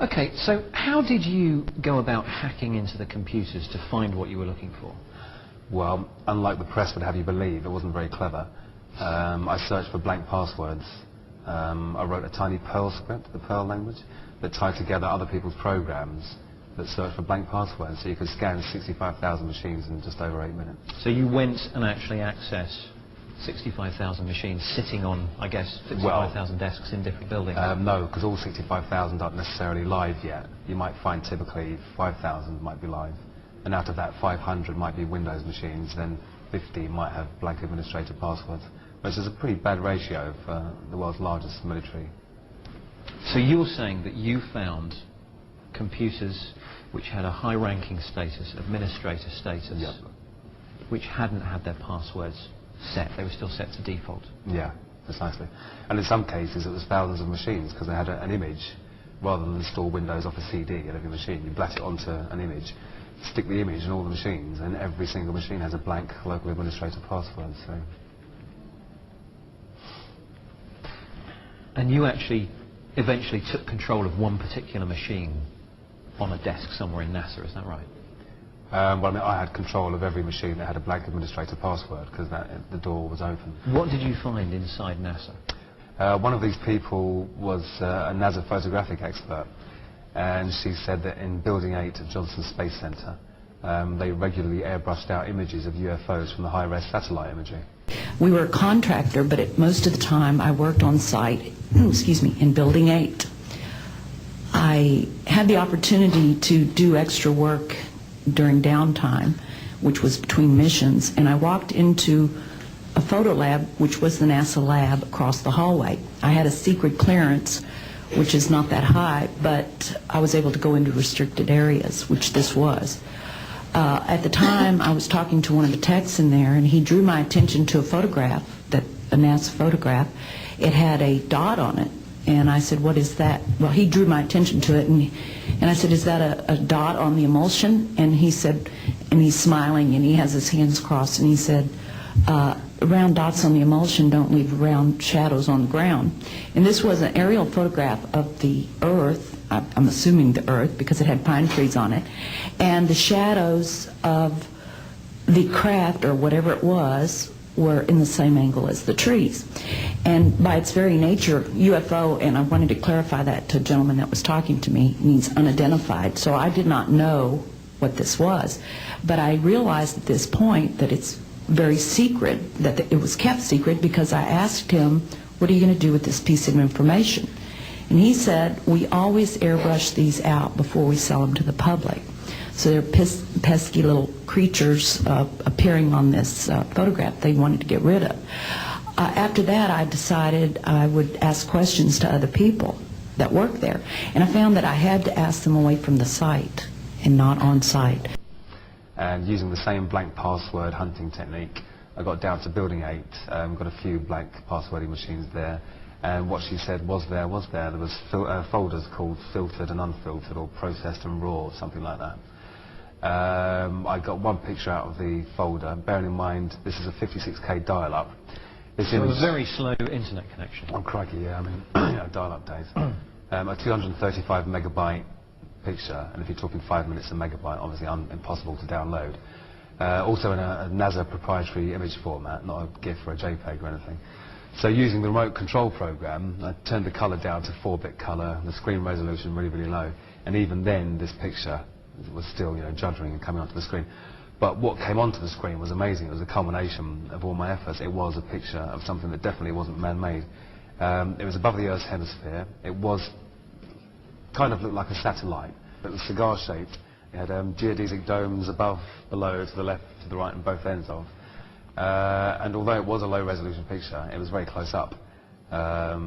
Okay, so how did you go about hacking into the computers to find what you were looking for? Well, unlike the press would have you believe, it wasn't very clever. I searched for blank passwords. I wrote a tiny Perl script, the Perl language, that tied together other people's programs that searched for blank passwords, so you could scan 65,000 machines in just over 8 minutes. So you went and actually accessed 65,000 machines sitting on, I guess, 65,000 desks in different buildings? No, because all 65,000 aren't necessarily live yet. You might find typically 5,000 might be live. And out of that, 500 might be Windows machines, then 50 might have blank administrator passwords, which is a pretty bad ratio for the world's largest military. So you're saying that you found computers which had a high-ranking status, administrator status, Yep. which hadn't had their passwords set, they were still set to default? Yeah, precisely. And in some cases it was thousands of machines, because they had an image. Rather than install Windows off a CD at every machine, you blast it onto an image, stick the image in all the machines, and every single machine has a blank local administrator password. So. And you actually eventually took control of one particular machine on a desk somewhere in NASA, is that right? Well, I mean, I had control of every machine that had a blank administrator password, because the door was open. What did you find inside NASA? One of these people was a NASA photographic expert, and she said that in Building 8 at Johnson Space Center, they regularly airbrushed out images of UFOs from the high-res satellite imaging. We were a contractor, but most of the time I worked on site, excuse me, in Building 8. I had the opportunity to do extra work during downtime, which was between missions, and I walked into a photo lab, which was the NASA lab across the hallway. I had a secret clearance, which is not that high, but I was able to go into restricted areas, which this was. At the time, I was talking to one of the techs in there, and he drew my attention to a photograph, a NASA photograph. It had a dot on it, and I said, "What is that?" Well, he drew my attention to it, and I said, "Is that a dot on the emulsion?" And he said, and he's smiling, and he has his hands crossed, and he said, "Round dots on the emulsion don't leave round shadows on the ground." And this was an aerial photograph of the Earth, I'm assuming the Earth, because it had pine trees on it, and the shadows of the craft, or whatever it was, were in the same angle as the trees. And by its very nature, UFO, and I wanted to clarify that to a gentleman that was talking to me, means unidentified. So I did not know what this was. But I realized at this point that it's very secret, that it was kept secret, because I asked him, "What are you going to do with this piece of information?" And he said, "We always airbrush these out before we sell them to the public." So they're pesky little creatures appearing on this photograph they wanted to get rid of. After that, I decided I would ask questions to other people that work there. And I found that I had to ask them away from the site and not on site. And using the same blank password hunting technique, I got down to Building 8, got a few blank passwording machines there, and what she said was there. There was folders called filtered and unfiltered, or processed and raw, or something like that. I got one picture out of the folder, bearing in mind this is a 56K dial-up. So a very slow internet connection. Oh crikey, yeah, I mean, dial-up days. A 235 megabyte picture, and if you're talking 5 minutes a megabyte, obviously impossible to download. Also in a NASA proprietary image format, not a GIF or a JPEG or anything. So using the remote control program, I turned the color down to 4-bit color, the screen resolution really, really low, and even then this picture was still, juddering and coming onto the screen. But what came onto the screen was amazing. It was a culmination of all my efforts. It was a picture of something that definitely wasn't man-made. It was above the Earth's hemisphere. It was kind of looked like a satellite. It was cigar-shaped. It had geodesic domes above, below, to the left, to the right, and both ends of. And although it was a low-resolution picture, it was very close up.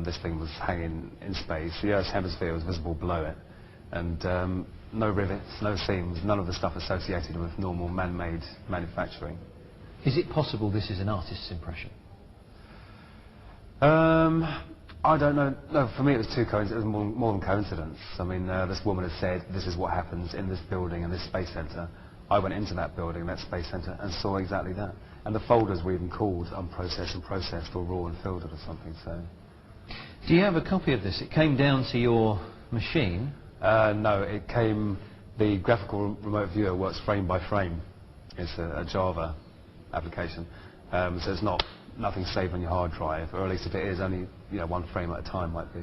This thing was hanging in space. The Earth's hemisphere was visible below it. And no rivets, no seams, none of the stuff associated with normal man-made manufacturing. Is it possible this is an artist's impression? I don't know. No, for me it was it was more than coincidence. I mean, this woman had said, this is what happens in this building, in this space centre. I went into that building, that space centre, and saw exactly that. And the folders were even called unprocessed and processed, or raw and filtered or something, so. Do you have a copy of this? It came down to your machine. No, it came, the graphical remote viewer works frame by frame. It's a Java application. So it's nothing saved on your hard drive, or at least if it is, only one frame at a time might be.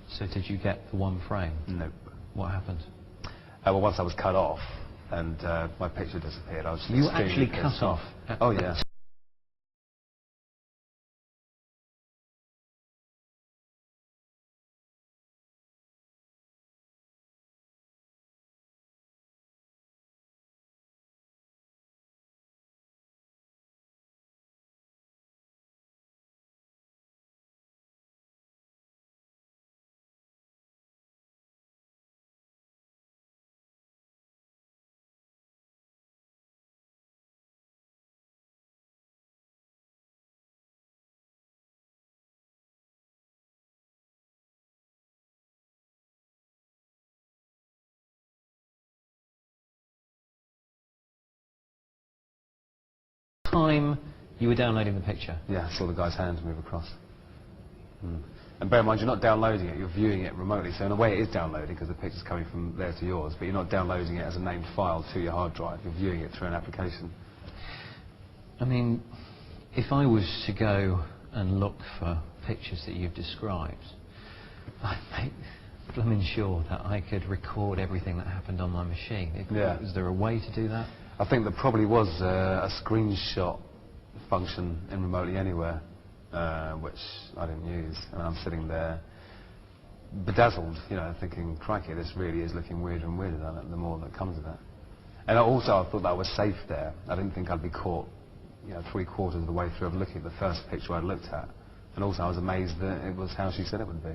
So did you get the one frame? Nope. What happened? Well, once I was cut off and my picture disappeared, I was You were streaming actually it. cut off? Oh yeah. Time you were downloading the picture? Yeah, I saw the guy's hand move across. And bear in mind, you're not downloading it, you're viewing it remotely. So in a way it is downloading because the picture's coming from there to yours, but you're not downloading it as a named file to your hard drive, you're viewing it through an application. I mean, if I was to go and look for pictures that you've described, I'd make blooming sure that I could record everything that happened on my machine. Yeah. Is there a way to do that? I think there probably was a screenshot function in Remotely Anywhere, which I didn't use, and I'm sitting there bedazzled, thinking, crikey, this really is looking weirder and weirder the more that comes of it. And also I thought that I was safe there. I didn't think I'd be caught, 3/4 of the way through of looking at the first picture I'd looked at. And also I was amazed that it was how she said it would be.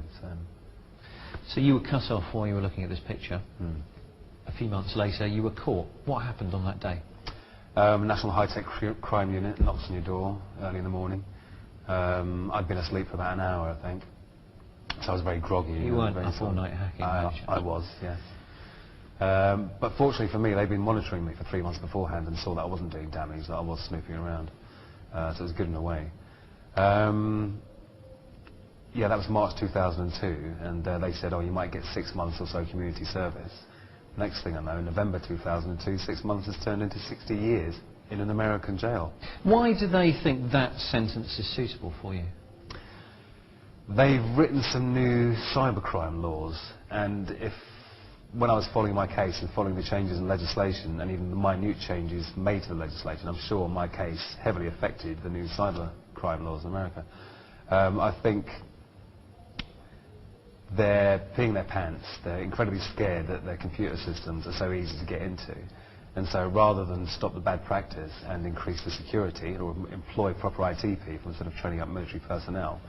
So you were cut off while you were looking at this picture. A few months later, you were caught. What happened on that day? National High-Tech Crime Unit knocks on your door early in the morning. I'd been asleep for about an hour, I think. So I was very groggy. You weren't very up all night hacking, I was, yes. But fortunately for me, they'd been monitoring me for 3 months beforehand and saw that I wasn't doing damage, that I was snooping around. So it was good in a way. Yeah, that was March 2002, and they said, you might get 6 months or so community service. Next thing I know, in November 2002, 6 months has turned into 60 years in an American jail. Why do they think that sentence is suitable for you? They've written some new cybercrime laws, and when I was following my case and following the changes in legislation and even the minute changes made to the legislation, I'm sure my case heavily affected the new cybercrime laws in America. I think they're peeing their pants. They're incredibly scared that their computer systems are so easy to get into. And so rather than stop the bad practice and increase the security or employ proper IT people instead of training up military personnel,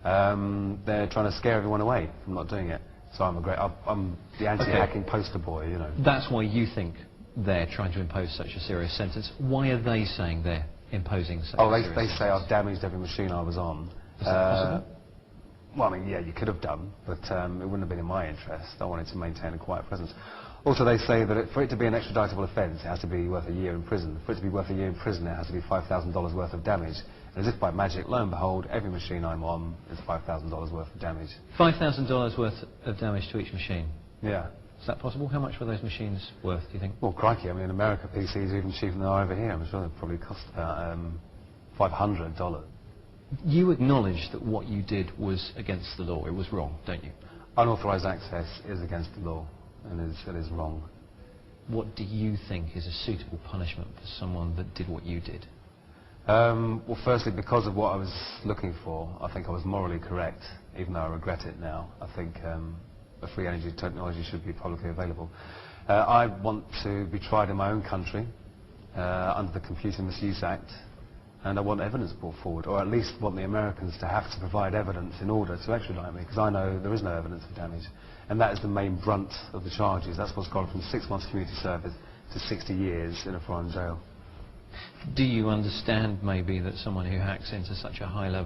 they're trying to scare everyone away from not doing it. So I'm the anti-hacking poster boy, That's why you think they're trying to impose such a serious sentence. Why are they saying they're imposing such a serious sentence? They say I've damaged every machine I was on. Is that possible? Well, I mean, yeah, you could have done, but it wouldn't have been in my interest. I wanted to maintain a quiet presence. Also, they say that for it to be an extraditable offence, it has to be worth a year in prison. For it to be worth a year in prison, it has to be $5,000 worth of damage. And as if by magic, lo and behold, every machine I'm on is $5,000 worth of damage. $5,000 worth of damage to each machine? Yeah. Is that possible? How much were those machines worth, do you think? Well, crikey, I mean, in America, PCs are even cheaper than they are over here. I'm sure they probably cost about $500. You acknowledge that what you did was against the law. It was wrong, don't you? Unauthorised access is against the law, and it is wrong. What do you think is a suitable punishment for someone that did what you did? Well, firstly, because of what I was looking for, I think I was morally correct, even though I regret it now. I think a free energy technology should be publicly available. I want to be tried in my own country under the Computer Misuse Act, and I want evidence brought forward, or at least want the Americans to have to provide evidence in order to extradite me, because I know there is no evidence of damage. And that is the main brunt of the charges. That's what's gone from 6 months community service to 60 years in a foreign jail. Do you understand maybe that someone who hacks into such a high level